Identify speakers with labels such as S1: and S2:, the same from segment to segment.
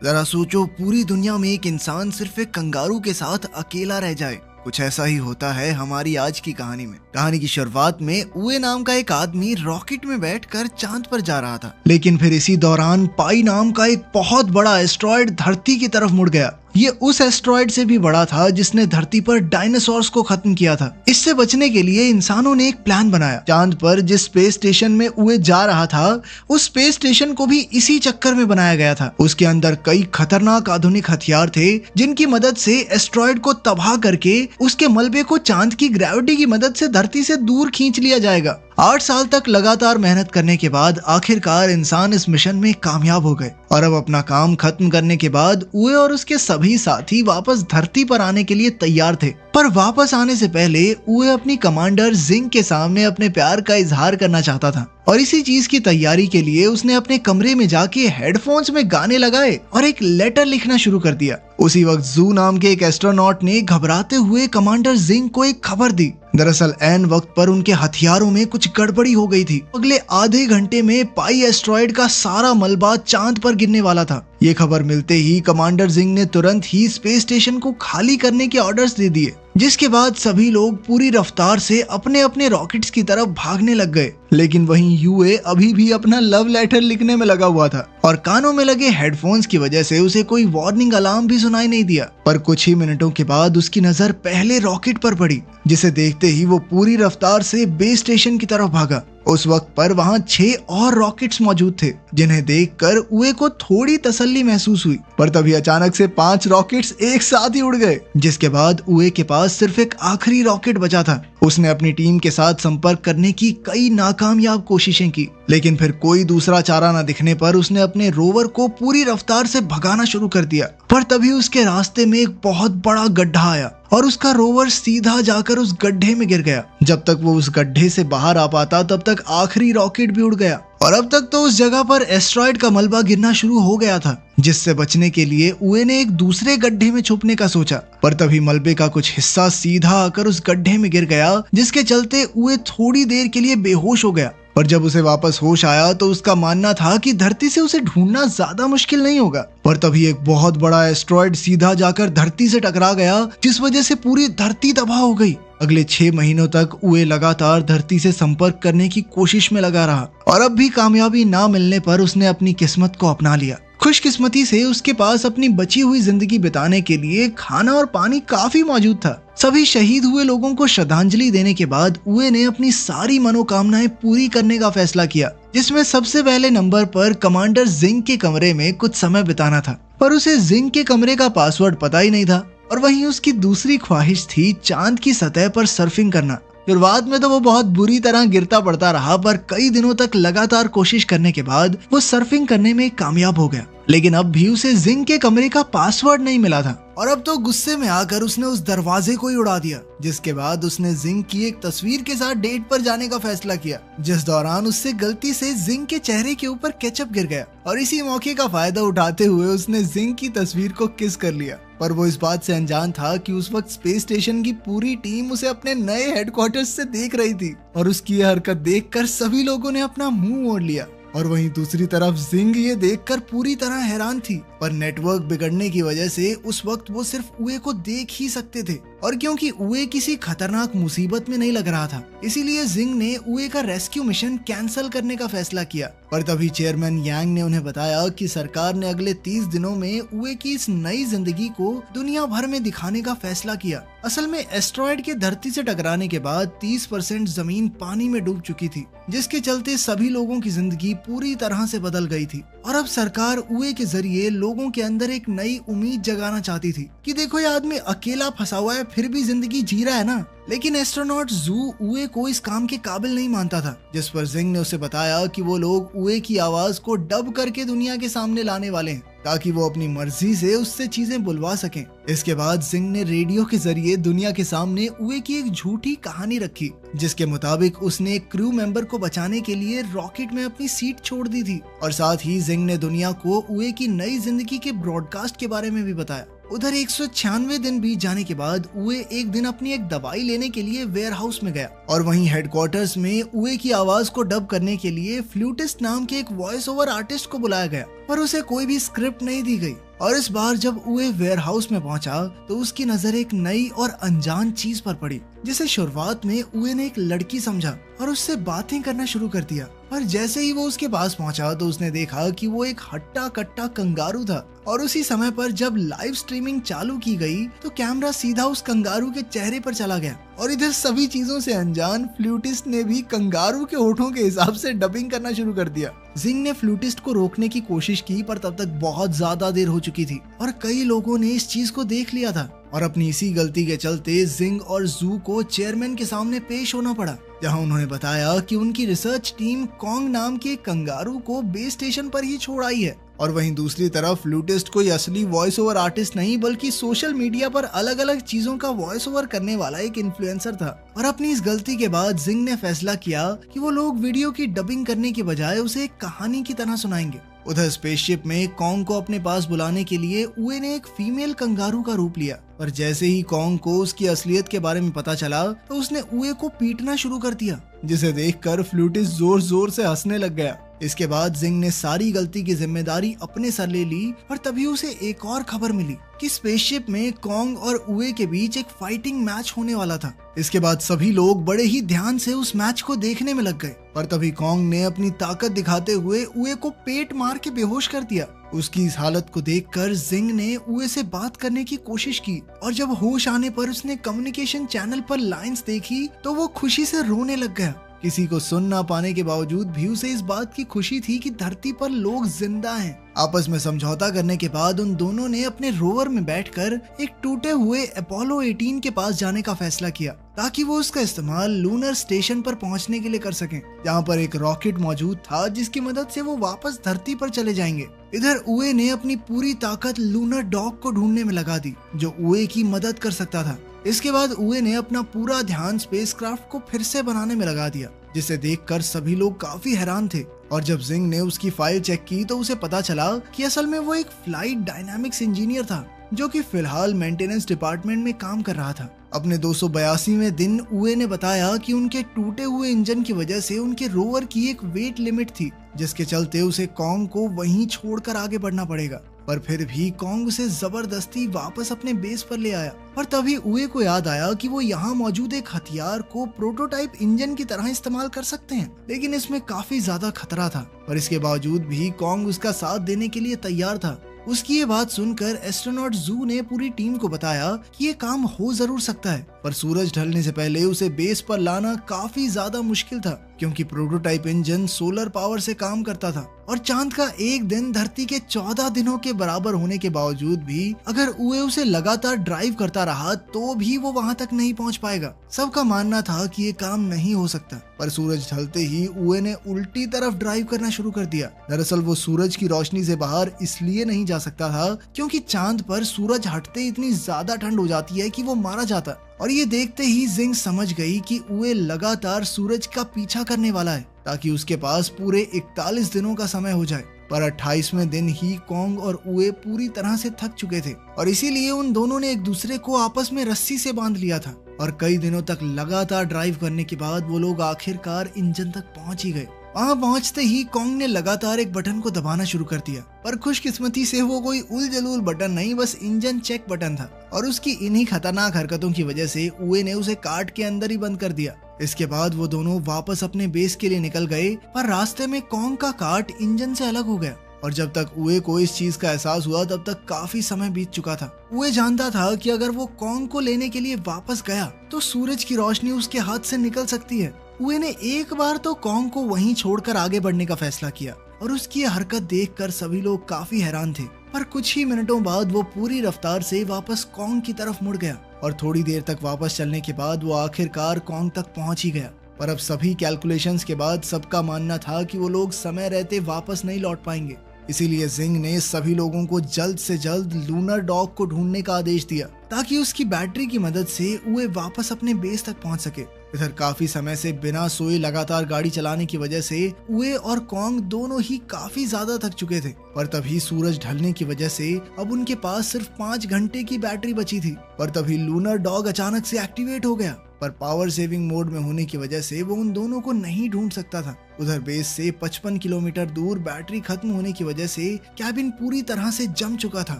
S1: जरा सोचो, पूरी दुनिया में एक इंसान सिर्फ एक कंगारू के साथ अकेला रह जाए। कुछ ऐसा ही होता है हमारी आज की कहानी में। कहानी की शुरुआत में उए नाम का एक आदमी रॉकेट में बैठकर चांद पर जा रहा था, लेकिन फिर इसी दौरान पाई नाम का एक बहुत बड़ा एस्ट्रॉयड धरती की तरफ मुड़ गया। ये उस एस्ट्रॉयड से भी बड़ा था जिसने धरती पर डायनासोर्स को खत्म किया था। इससे बचने के लिए इंसानों ने एक प्लान बनाया। चांद पर जिस स्पेस स्टेशन में उए जा रहा था, उस स्पेस स्टेशन को भी इसी चक्कर में बनाया गया था। उसके अंदर कई खतरनाक आधुनिक हथियार थे जिनकी मदद से एस्ट्रॉयड को तबाह करके उसके मलबे को चांद की ग्रेविटी की मदद से धरती से दूर खींच लिया जाएगा। 8 साल तक लगातार मेहनत करने के बाद आखिरकार इंसान इस मिशन में कामयाब हो गए और अब अपना काम खत्म करने के बाद उए और उसके सभी साथी वापस धरती पर आने के लिए तैयार थे। पर वापस आने से पहले उए अपनी कमांडर जिंग के सामने अपने प्यार का इजहार करना चाहता था और इसी चीज की तैयारी के लिए उसने अपने कमरे में जाके हेडफोन्स में गाने लगाए और एक लेटर लिखना शुरू कर दिया। उसी वक्त जू नाम के एक एस्ट्रोनॉट ने घबराते हुए कमांडर जिंग को एक खबर दी। दरअसल ऐन वक्त पर उनके हथियारों में कुछ गड़बड़ी हो गई थी। अगले आधे घंटे में पाई एस्ट्रॉयड का सारा मलबा चांद पर गिरने वाला था। ये खबर मिलते ही कमांडर जिंग ने तुरंत ही स्पेस स्टेशन को खाली करने के ऑर्डर्स दे दिए, जिसके बाद सभी लोग पूरी रफ्तार से अपने अपने रॉकेट्स की तरफ भागने लग गए। लेकिन वहीं यूए अभी भी अपना लव लेटर लिखने में लगा हुआ था और कानों में लगे हेडफोन्स की वजह से उसे कोई वार्निंग अलार्म भी सुनाई नहीं दिया। पर कुछ ही मिनटों के बाद उसकी नजर पहले रॉकेट पर पड़ी, जिसे देखते ही वो पूरी रफ्तार से बेस स्टेशन की तरफ भागा। उस वक्त पर वहां 6 और रॉकेट्स मौजूद थे, जिन्हें देखकर उए को थोड़ी तसल्ली महसूस हुई। पर तभी अचानक से 5 रॉकेट्स एक साथ ही उड़ गए, जिसके बाद उए के पास सिर्फ एक आखिरी रॉकेट बचा था। उसने अपनी टीम के साथ संपर्क करने की कई नाकामयाब कोशिशें की, लेकिन फिर कोई दूसरा चारा न दिखने पर उसने अपने रोवर को पूरी रफ्तार से भगाना शुरू कर दिया। पर तभी उसके रास्ते में एक बहुत बड़ा गड्ढा आया और उसका रोवर सीधा जाकर उस गड्ढे में गिर गया। जब तक वो उस गड्ढे से बाहर आ पाता तब तक आखिरी रॉकेट भी उड़ गया और अब तक तो उस जगह पर एस्ट्रॉयड का मलबा गिरना शुरू हो गया था, जिससे बचने के लिए उए ने एक दूसरे गड्ढे में छुपने का सोचा। पर तभी मलबे का कुछ हिस्सा सीधा आकर उस गड्ढे में गिर गया, जिसके चलते उए थोड़ी देर के लिए बेहोश हो गया। पर जब उसे वापस होश आया तो उसका मानना था कि धरती से उसे ढूंढना ज्यादा मुश्किल नहीं होगा। पर तभी एक बहुत बड़ा एस्ट्रॉयड सीधा जाकर धरती से टकरा गया, जिस वजह से पूरी धरती तबाह हो गई। अगले 6 महीनों तक उए लगातार धरती से संपर्क करने की कोशिश में लगा रहा और अब भी कामयाबी ना मिलने पर उसने अपनी किस्मत को अपना लिया। खुशकिस्मती से उसके पास अपनी बची हुई जिंदगी बिताने के लिए खाना और पानी काफी मौजूद था। सभी शहीद हुए लोगों को श्रद्धांजलि देने के बाद उए ने अपनी सारी मनोकामनाएं पूरी करने का फैसला किया, जिसमें सबसे पहले नंबर पर कमांडर जिंग के कमरे में कुछ समय बिताना था। पर उसे जिंग के कमरे का पासवर्ड पता ही नहीं था और वहीं उसकी दूसरी ख्वाहिश थी चांद की सतह पर सर्फिंग करना। शुरुआत में तो वो बहुत बुरी तरह गिरता पड़ता रहा, पर कई दिनों तक लगातार कोशिश करने के बाद वो सर्फिंग करने में कामयाब हो गया। लेकिन अब भी उसे जिंग के कमरे का पासवर्ड नहीं मिला था और अब तो गुस्से में आकर उसने उस दरवाजे को ही उड़ा दिया, जिसके बाद उसने जिंग की एक तस्वीर के साथ डेट पर जाने का फैसला किया, जिस दौरान उससे गलती से जिंग के चेहरे के ऊपर केचप गिर गया और इसी मौके का फायदा उठाते हुए उसने जिंग की तस्वीर को किस कर लिया। पर वो इस बात से अनजान था कि उस वक्त स्पेस स्टेशन की पूरी टीम उसे अपने नए हेडक्वार्टर्स से देख रही थी और उसकी यह हरकत देखकर सभी लोगों ने अपना मुंह मोड़ लिया। और वहीं दूसरी तरफ जिंग ये देखकर पूरी तरह हैरान थी, पर नेटवर्क बिगड़ने की वजह से उस वक्त वो सिर्फ उए को देख ही सकते थे और क्योंकि उए किसी खतरनाक मुसीबत में नहीं लग रहा था, इसीलिए जिंग ने उए का रेस्क्यू मिशन कैंसिल करने का फैसला किया। पर तभी चेयरमैन यांग ने उन्हें बताया कि सरकार ने अगले 30 दिनों में उए की इस नई जिंदगी को दुनिया भर में दिखाने का फैसला किया। असल में एस्ट्रॉयड के धरती से टकराने के बाद 30% जमीन पानी में डूब चुकी थी, जिसके चलते सभी लोगों की जिंदगी पूरी तरह से बदल गई थी और अब सरकार उए के जरिए लोगों के अंदर एक नई उम्मीद जगाना चाहती थी कि देखो ये आदमी अकेला फंसा हुआ है फिर भी जिंदगी जी रहा है ना। लेकिन एस्ट्रोनॉट जू उए को इस काम के काबिल नहीं मानता था, जिस पर जिंग ने उसे बताया कि वो लोग उए की आवाज को डब करके दुनिया के सामने लाने वाले हैं ताकि वो अपनी मर्जी से उससे चीजें बुलवा सकें। इसके बाद जिंग ने रेडियो के जरिए दुनिया के सामने उए की एक झूठी कहानी रखी, जिसके मुताबिक उसने एक क्रू मेंबर को बचाने के लिए रॉकेट में अपनी सीट छोड़ दी थी और साथ ही जिंग ने दुनिया को उए की नई जिंदगी के ब्रॉडकास्ट के बारे में भी बताया। उधर 196 दिन बीत जाने के बाद उए एक दिन अपनी एक दवाई लेने के लिए वेयर हाउस में गया और वहीं हेडक्वार्टर्स में उए की आवाज को डब करने के लिए फ्लूटिस्ट नाम के एक वॉइस ओवर आर्टिस्ट को बुलाया गया, पर उसे कोई भी स्क्रिप्ट नहीं दी गई और इस बार जब उए वेयरहाउस में पहुंचा तो उसकी नजर एक नई और अनजान चीज पर पड़ी, जिसे शुरुआत में उए ने एक लड़की समझा और उससे बातें करना शुरू कर दिया। पर जैसे ही वो उसके पास पहुंचा तो उसने देखा कि वो एक हट्टा कट्टा कंगारू था। और उसी समय पर जब लाइव स्ट्रीमिंग चालू की गई तो कैमरा सीधा उस कंगारू के चेहरे पर चला गया और इधर सभी चीजों से अनजान फ्लूटिस्ट ने भी कंगारू के होठों के हिसाब से डबिंग करना शुरू कर दिया। जिंग ने फ्लूटिस्ट को रोकने की कोशिश की पर तब तक बहुत ज्यादा देर हो चुकी थी और कई लोगों ने इस चीज को देख लिया था और अपनी इसी गलती के चलते जिंग और जू को चेयरमैन के सामने पेश होना पड़ा, जहां उन्होंने बताया कि उनकी रिसर्च टीम कॉन्ग नाम के कंगारू को बेस स्टेशन पर ही छोड़ आई है। और वहीं दूसरी तरफ फ्लूटिस्ट कोई असली वॉइस ओवर आर्टिस्ट नहीं बल्कि सोशल मीडिया पर अलग अलग चीजों का वॉइस ओवर करने वाला एक इन्फ्लुएंसर था। और अपनी इस गलती के बाद जिंग ने फैसला किया कि वो लोग वीडियो की डबिंग करने के बजाय उसे एक कहानी की तरह सुनाएंगे। उधर स्पेसशिप में कॉन्ग को अपने पास बुलाने के लिए उए ने एक फीमेल कंगारू का रूप लिया। पर जैसे ही कॉन्ग को उसकी असलियत के बारे में पता चला तो उसने उए को पीटना शुरू कर दिया, जिसे देखकर फ्लूटिस्ट जोर जोर से हंसने लग गया। इसके बाद जिंग ने सारी गलती की जिम्मेदारी अपने सर ले ली। और तभी उसे एक और खबर मिली कि स्पेसशिप में कॉन्ग और उए के बीच एक फाइटिंग मैच होने वाला था। इसके बाद सभी लोग बड़े ही ध्यान से उस मैच को देखने में लग गए। पर तभी कॉन्ग ने अपनी ताकत दिखाते हुए उए को पेट मार के बेहोश कर दिया। उसकी इस हालत को देखकर जिंग ने उए से बात करने की कोशिश की और जब होश आने पर उसने कम्युनिकेशन चैनल पर लाइंस देखी तो वो खुशी से रोने लग गया। किसी को सुन ना पाने के बावजूद भी उसे इस बात की खुशी थी कि धरती पर लोग जिंदा हैं। आपस में समझौता करने के बाद उन दोनों ने अपने रोवर में बैठकर एक टूटे हुए अपोलो 18 के पास जाने का फैसला किया ताकि वो उसका इस्तेमाल लूनर स्टेशन पर पहुंचने के लिए कर सकें, जहां पर एक रॉकेट मौजूद था जिसकी मदद से वो वापस धरती पर चले जाएंगे। इधर उए ने अपनी पूरी ताकत लूनर डॉग को ढूंढने में लगा दी जो उए की मदद कर सकता था। इसके बाद उए ने अपना पूरा ध्यान स्पेसक्राफ्ट को फिर से बनाने में लगा दिया, जिसे देखकर सभी लोग काफी हैरान थे। और जब जिंग ने उसकी फाइल चेक की तो उसे पता चला कि असल में वो एक फ्लाइट डायनामिक्स इंजीनियर था जो कि फिलहाल मेंटेनेंस डिपार्टमेंट में काम कर रहा था। अपने 282वें दिन उए ने बताया कि उनके टूटे हुए इंजन की वजह से उनके रोवर की एक वेट लिमिट थी, जिसके चलते उसे कॉन्ग को वहीं छोड़कर आगे बढ़ना पड़ेगा। पर फिर भी कॉन्ग उसे जबरदस्ती वापस अपने बेस पर ले आया। पर तभी उए को याद आया कि वो यहाँ मौजूद एक हथियार को प्रोटोटाइप इंजन की तरह इस्तेमाल कर सकते हैं, लेकिन इसमें काफी ज्यादा खतरा था। पर इसके बावजूद भी कॉन्ग उसका साथ देने के लिए तैयार था। उसकी ये बात सुनकर एस्ट्रोनॉट जू ने पूरी टीम को बताया कि ये काम हो जरूर सकता है, पर सूरज ढलने से पहले उसे बेस पर लाना काफी ज्यादा मुश्किल था, क्योंकि प्रोटोटाइप इंजन सोलर पावर से काम करता था और चांद का एक दिन धरती के 14 दिनों के बराबर होने के बावजूद भी अगर उए उसे लगातार ड्राइव करता रहा तो भी वो वहां तक नहीं पहुंच पाएगा। सबका मानना था कि ये काम नहीं हो सकता। पर सूरज ढलते ही उए ने उल्टी तरफ ड्राइव करना शुरू कर दिया। दरअसल वो सूरज की रोशनी से बाहर इसलिए नहीं जा सकता था क्योंकि चांद पर सूरज हटते इतनी ज्यादा ठंड हो जाती है कि वो मारा जाता। और ये देखते ही जिंग समझ गई कि उए लगातार सूरज का पीछा करने वाला है ताकि उसके पास पूरे 41 दिनों का समय हो जाए। पर 28वें दिन ही कॉन्ग और उए पूरी तरह से थक चुके थे और इसीलिए उन दोनों ने एक दूसरे को आपस में रस्सी से बांध लिया था। और कई दिनों तक लगातार ड्राइव करने के बाद वो लोग आखिरकार इंजन तक पहुंच ही गए। वहां पहुंचते ही कॉन्ग ने लगातार एक बटन को दबाना शुरू कर दिया, पर खुशकिस्मती से वो कोई उल जलूल बटन नहीं, बस इंजन चेक बटन था। और उसकी इन्हीं खतरनाक हरकतों की वजह से उए ने उसे काट के अंदर ही बंद कर दिया। इसके बाद वो दोनों वापस अपने बेस के लिए निकल गए, पर रास्ते में कॉन्ग का काट इंजन से अलग हो गया। और जब तक उए को इस चीज का एहसास हुआ तब तक काफी समय बीत चुका था। उए जानता था कि अगर वो कॉन्ग को लेने के लिए वापस गया तो सूरज की रोशनी उसके हाथ से निकल सकती है। उए ने एक बार तो कॉन्ग को वहीं छोड़कर आगे बढ़ने का फैसला किया और उसकी ये हरकत देखकर सभी लोग काफी हैरान थे। पर कुछ ही मिनटों बाद वो पूरी रफ्तार से वापस कॉन्ग की तरफ मुड़ गया और थोड़ी देर तक वापस चलने के बाद वो आखिरकार कॉन्ग तक पहुंच ही गया। पर अब सभी कैलकुलेशंस के बाद सबका मानना था कि वो लोग समय रहते वापस नहीं लौट पाएंगे। इसीलिए जिंग ने सभी लोगों को जल्द से जल्द लूनर डॉग को ढूंढने का आदेश दिया ताकि उसकी बैटरी की मदद से उए वापस अपने बेस तक पहुंच सके। इधर काफी समय से बिना सोए लगातार गाड़ी चलाने की वजह से उए और कॉन्ग दोनों ही काफी ज्यादा थक चुके थे। पर तभी सूरज ढलने की वजह से अब उनके पास सिर्फ 5 घंटे की बैटरी बची थी। पर तभी लूनर डॉग अचानक से एक्टिवेट हो गया, पर पावर सेविंग मोड में होने की वजह से वो उन दोनों को नहीं ढूंढ सकता था। उधर बेस से 55 किलोमीटर दूर बैटरी खत्म होने की वजह से कैबिन पूरी तरह से जम चुका था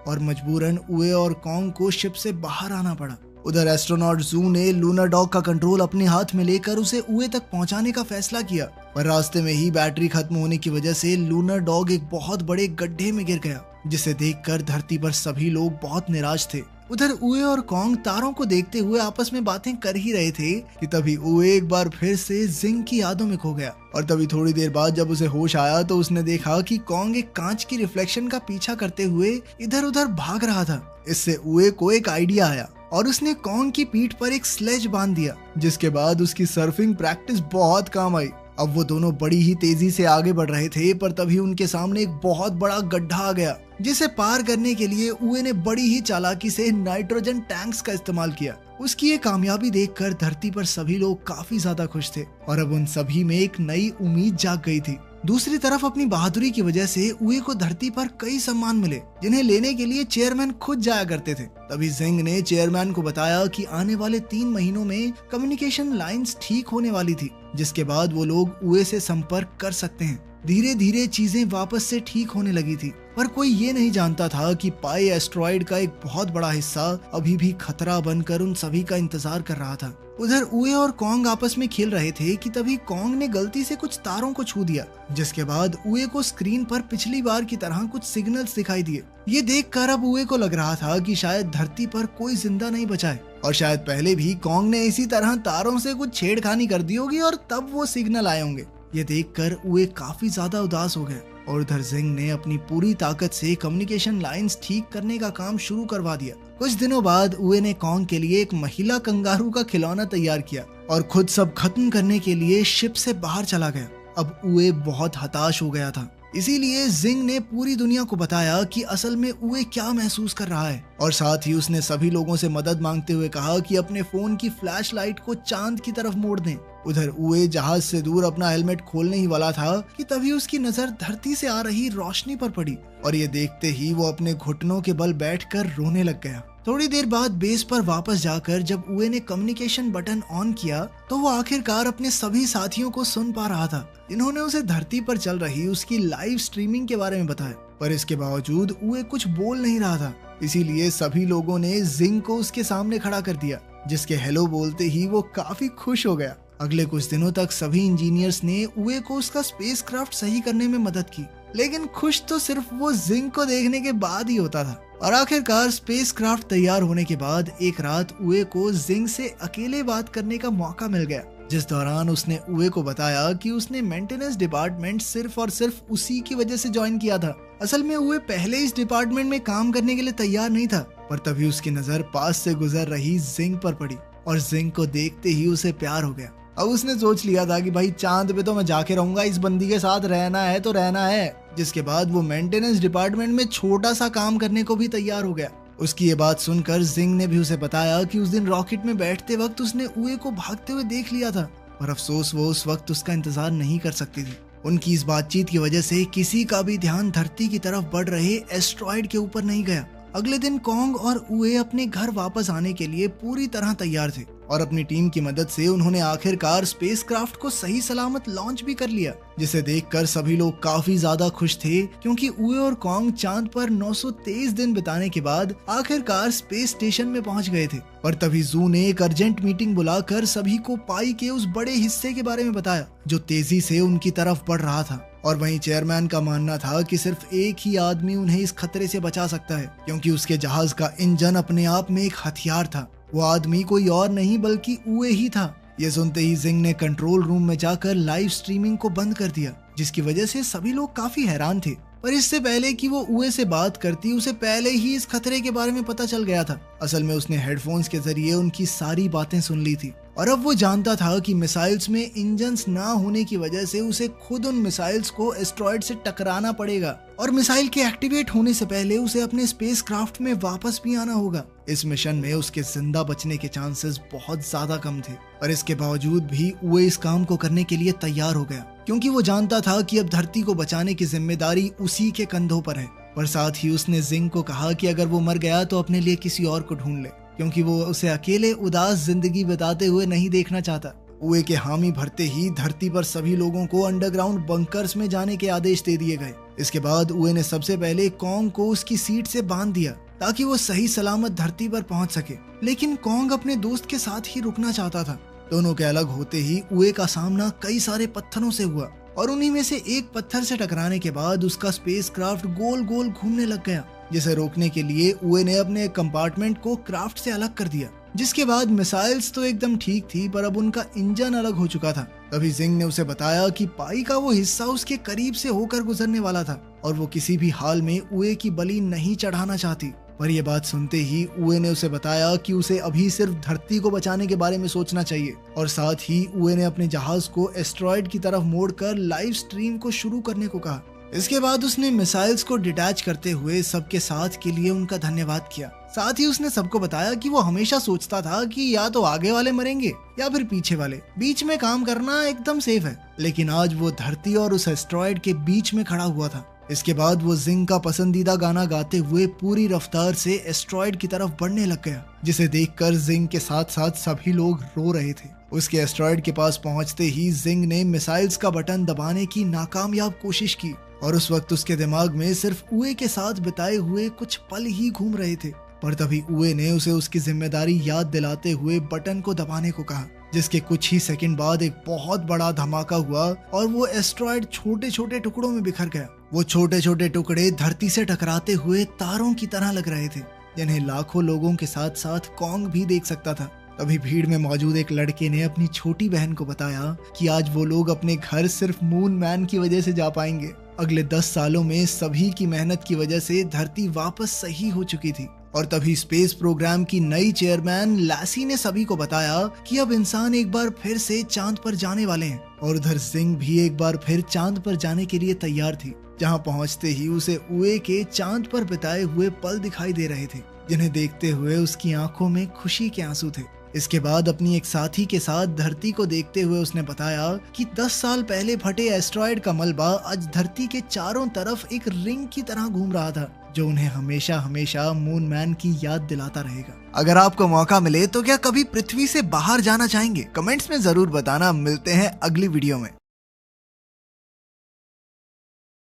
S1: और मजबूरन उए और कॉन्ग को शिप से बाहर आना पड़ा। उधर एस्ट्रोनॉट जू ने लूनर डॉग का कंट्रोल अपने हाथ में लेकर उसे उए तक पहुंचाने का फैसला किया, पर रास्ते में ही बैटरी खत्म होने की वजह से लूनर डॉग एक बहुत बड़े गड्ढे में गिर गया, जिसे देखकर धरती पर सभी लोग बहुत निराश थे। उधर उए और कॉन्ग तारों को देखते हुए आपस में बातें कर ही रहे थे कि तभी उए एक बार फिर से जिंग की यादों में खो गया और तभी थोड़ी देर बाद जब उसे होश आया तो उसने देखा कि कॉन्ग एक कांच की रिफ्लेक्शन का पीछा करते हुए इधर उधर भाग रहा था। इससे उए को एक आइडिया आया और उसने कॉन्ग की पीठ पर एक स्लेज बांध दिया, जिसके बाद उसकी सर्फिंग प्रैक्टिस बहुत काम आई। अब वो दोनों बड़ी ही तेजी से आगे बढ़ रहे थे, पर तभी उनके सामने एक बहुत बड़ा गड्ढा आ गया, जिसे पार करने के लिए उए ने बड़ी ही चालाकी से नाइट्रोजन टैंक्स का इस्तेमाल किया। उसकी ये कामयाबी देखकर धरती पर सभी लोग काफी ज्यादा खुश थे और अब उन सभी में एक नई उम्मीद जाग गई थी। दूसरी तरफ अपनी बहादुरी की वजह से उए को धरती पर कई सम्मान मिले, जिन्हें लेने के लिए चेयरमैन खुद जाया करते थे। तभी जिंग ने चेयरमैन को बताया कि आने वाले 3 महीनों में कम्युनिकेशन लाइंस ठीक होने वाली थी, जिसके बाद वो लोग उए से संपर्क कर सकते हैं। धीरे धीरे चीजें वापस से ठीक होने लगी थी, पर कोई ये नहीं जानता था कि पाई एस्ट्रॉइड का एक बहुत बड़ा हिस्सा अभी भी खतरा बनकर उन सभी का इंतजार कर रहा था। उधर उए और कॉन्ग आपस में खेल रहे थे कि तभी कॉन्ग ने गलती से कुछ तारों को छू दिया, जिसके बाद उए को स्क्रीन पर पिछली बार की तरह कुछ सिग्नल्स दिखाई दिए। ये देखकर अब उए को लग रहा था कि शायद धरती पर कोई जिंदा नहीं बचा है और शायद पहले भी कॉन्ग ने इसी तरह तारों से कुछ छेड़खानी कर दी होगी और तब वो सिग्नल आए होंगे। ये देखकर उए काफी ज्यादा उदास हो गया और उधर जिंग ने अपनी पूरी ताकत से कम्युनिकेशन लाइंस ठीक करने का काम शुरू करवा दिया। कुछ दिनों बाद उए ने कॉन्ग के लिए एक महिला कंगारू का खिलौना तैयार किया और खुद सब खत्म करने के लिए शिप से बाहर चला गया। अब उए बहुत हताश हो गया था, इसीलिए जिंग ने पूरी दुनिया को बताया कि असल में उए क्या महसूस कर रहा है और साथ ही उसने सभी लोगों से मदद मांगते हुए कहा कि अपने फोन की फ्लैश लाइट को चांद की तरफ मोड़ दें। उधर उए जहाज से दूर अपना हेलमेट खोलने ही वाला था कि तभी उसकी नजर धरती से आ रही रोशनी पर पड़ी और ये देखते ही वो अपने घुटनों के बल बैठकर रोने लग गया। थोड़ी देर बाद बेस पर वापस जाकर जब उए ने कम्युनिकेशन बटन ऑन किया तो वो आखिरकार अपने सभी साथियों को सुन पा रहा था, जिन्होंने उसे धरती पर चल रही उसकी लाइव स्ट्रीमिंग के बारे में बताया। पर इसके बावजूद उए कुछ बोल नहीं रहा था, इसीलिए सभी लोगों ने जिंग को उसके सामने खड़ा कर दिया, जिसके हेलो बोलते ही वो काफी खुश हो गया। अगले कुछ दिनों तक सभी इंजीनियर्स ने उए को उसका स्पेसक्राफ्ट सही करने में मदद की, लेकिन खुश तो सिर्फ वो जिंग को देखने के बाद ही होता था। और आखिरकार स्पेसक्राफ्ट तैयार होने के बाद एक रात उए को जिंग से अकेले बात करने का मौका मिल गया, जिस दौरान उसने उए को बताया कि उसने मेंटेनेंस डिपार्टमेंट सिर्फ और सिर्फ उसी की वजह से ज्वाइन किया था। असल में उए पहले इस डिपार्टमेंट में काम करने के लिए तैयार नहीं था, पर तभी उसकी नजर पास से गुजर रही जिंग पर पड़ी और जिंग को देखते ही उसे प्यार हो गया। अब उसने सोच लिया था कि भाई चांद पे तो मैं जाके रहूंगा, इस बंदी के साथ रहना है तो रहना है। जिसके बाद वो मेंटेनेंस डिपार्टमेंट में छोटा सा काम करने को भी तैयार हो गया। उसकी ये बात सुनकर जिंग ने भी उसे बताया कि उस दिन रॉकेट में बैठते वक्त उसने उए को भागते हुए देख लिया था, पर अफसोस वो उस वक्त उसका इंतजार नहीं कर सकती थी। उनकी इस बातचीत की वजह से किसी का भी ध्यान धरती की तरफ बढ़ रहे एस्ट्रॉइड के ऊपर नहीं गया। अगले दिन कॉन्ग और उए अपने घर वापस आने के लिए पूरी तरह तैयार थे और अपनी टीम की मदद से उन्होंने आखिरकार स्पेसक्राफ्ट को सही सलामत लॉन्च भी कर लिया, जिसे देखकर सभी लोग काफी ज्यादा खुश थे, क्योंकि उए और कॉन्ग चांद पर 923 दिन बिताने के बाद आखिरकार स्पेस स्टेशन में पहुंच गए थे। पर तभी जू ने एक अर्जेंट मीटिंग बुलाकर सभी को पाई के उस बड़े हिस्से के बारे में बताया जो तेजी से उनकी तरफ बढ़ रहा था। और वहीं चेयरमैन का मानना था कि सिर्फ एक ही आदमी उन्हें इस खतरे से बचा सकता है, क्योंकि उसके जहाज का इंजन अपने आप में एक हथियार था। वो आदमी कोई और नहीं बल्कि उए ही था। ये सुनते ही जिंग ने कंट्रोल रूम में जाकर लाइव स्ट्रीमिंग को बंद कर दिया, जिसकी वजह से सभी लोग काफी हैरान थे। पर इससे पहले कि वो उए से बात करती, उसे पहले ही इस खतरे के बारे में पता चल गया था। असल में उसने हेडफोन्स के जरिए उनकी सारी बातें सुन ली थी और अब वो जानता था कि मिसाइल्स में इंजन्स ना होने की वजह से उसे खुद उन मिसाइल्स को एस्ट्रॉइड से टकराना पड़ेगा और मिसाइल के एक्टिवेट होने से पहले उसे अपने स्पेसक्राफ्ट में वापस भी आना होगा। इस मिशन में उसके जिंदा बचने के चांसेस बहुत ज्यादा कम थे, और इसके बावजूद भी उए इस काम को करने के लिए तैयार हो गया, क्योंकि वो जानता था कि अब धरती को बचाने की जिम्मेदारी उसी के कंधों पर है। पर साथ ही उसने जिंग को कहा कि अगर वो मर गया तो अपने लिए किसी और को ढूंढ ले, क्योंकि वो उसे अकेले उदास जिंदगी बिताते हुए नहीं देखना चाहता। उए के हामी भरते ही धरती पर सभी लोगों को अंडरग्राउंड बंकर्स में जाने के आदेश दे दिए गए। इसके बाद उए ने सबसे पहले कॉन्ग को उसकी सीट से बांध दिया ताकि वो सही सलामत धरती पर पहुंच सके, लेकिन कॉन्ग अपने दोस्त के साथ ही रुकना चाहता था। दोनों के अलग होते ही उए का सामना कई सारे पत्थरों से हुआ और उन्हीं में से एक पत्थर से टकराने के बाद उसका स्पेसक्राफ्ट गोल गोल घूमने लग गया, जिसे रोकने के लिए उए ने अपने कंपार्टमेंट को क्राफ्ट से अलग कर दिया। जिसके बाद मिसाइल्स तो एकदम ठीक थी, पर अब उनका इंजन अलग हो चुका था। तभी जिंग ने उसे बताया कि पाई का वो हिस्सा उसके करीब से होकर गुजरने वाला था और वो किसी भी हाल में उए की बलि नहीं चढ़ाना चाहती। पर यह बात सुनते ही उए ने उसे बताया कि उसे अभी सिर्फ धरती को बचाने के बारे में सोचना चाहिए और साथ ही उए ने अपने जहाज को एस्ट्रॉयड की तरफ मोड़कर लाइव स्ट्रीम को शुरू करने को कहा। इसके बाद उसने मिसाइल्स को डिटैच करते हुए सबके साथ के लिए उनका धन्यवाद किया। साथ ही उसने सबको बताया कि वो हमेशा सोचता था कि या तो आगे वाले मरेंगे या फिर पीछे वाले, बीच में काम करना एकदम सेफ है, लेकिन आज वो धरती और उस एस्ट्रॉयड के बीच में खड़ा हुआ था। इसके बाद वो जिंग का पसंदीदा गाना गाते हुए पूरी रफ्तार से एस्ट्रॉयड की तरफ बढ़ने लग गया, जिसे देखकर जिंग के साथ साथ सभी लोग रो रहे थे। उसके एस्ट्रॉयड के पास पहुंचते ही जिंग ने मिसाइल्स का बटन दबाने की नाकामयाब कोशिश की और उस वक्त उसके दिमाग में सिर्फ उए के साथ बिताए हुए कुछ पल ही घूम रहे थे। पर तभी उए ने उसे उसकी जिम्मेदारी याद दिलाते हुए बटन को दबाने को कहा, जिसके कुछ ही सेकंड बाद एक बहुत बड़ा धमाका हुआ और वो एस्ट्रॉयड छोटे छोटे टुकड़ों में बिखर गया। वो छोटे छोटे टुकड़े धरती से टकराते हुए तारों की तरह लग रहे थे, जिन्हें लाखों लोगों के साथ साथ कॉन्ग भी देख सकता था। तभी भीड़ में मौजूद एक लड़के ने अपनी छोटी बहन को बताया कि आज वो लोग अपने घर सिर्फ मून मैन की वजह से जा पाएंगे। अगले 10 सालों में सभी की मेहनत की वजह से धरती वापस सही हो चुकी थी और तभी स्पेस प्रोग्राम की नई चेयरमैन लैसी ने सभी को बताया कि अब इंसान एक बार फिर से चांद पर जाने वाले हैं और उधर जिंग भी एक बार फिर चांद पर जाने के लिए तैयार थी, जहां पहुंचते ही उसे उए के चांद पर बिताए हुए पल दिखाई दे रहे थे, जिन्हें देखते हुए उसकी आंखों में खुशी के आंसू थे। इसके बाद अपनी एक साथी के साथ धरती को देखते हुए उसने बताया कि 10 साल पहले फटे एस्ट्रॉयड का मलबा आज धरती के चारों तरफ एक रिंग की तरह घूम रहा था, जो उन्हें हमेशा हमेशा मून मैन की याद दिलाता रहेगा। अगर आपको मौका मिले तो क्या कभी पृथ्वी से बाहर जाना चाहेंगे? कमेंट्स में जरूर बताना। मिलते हैं अगली वीडियो में।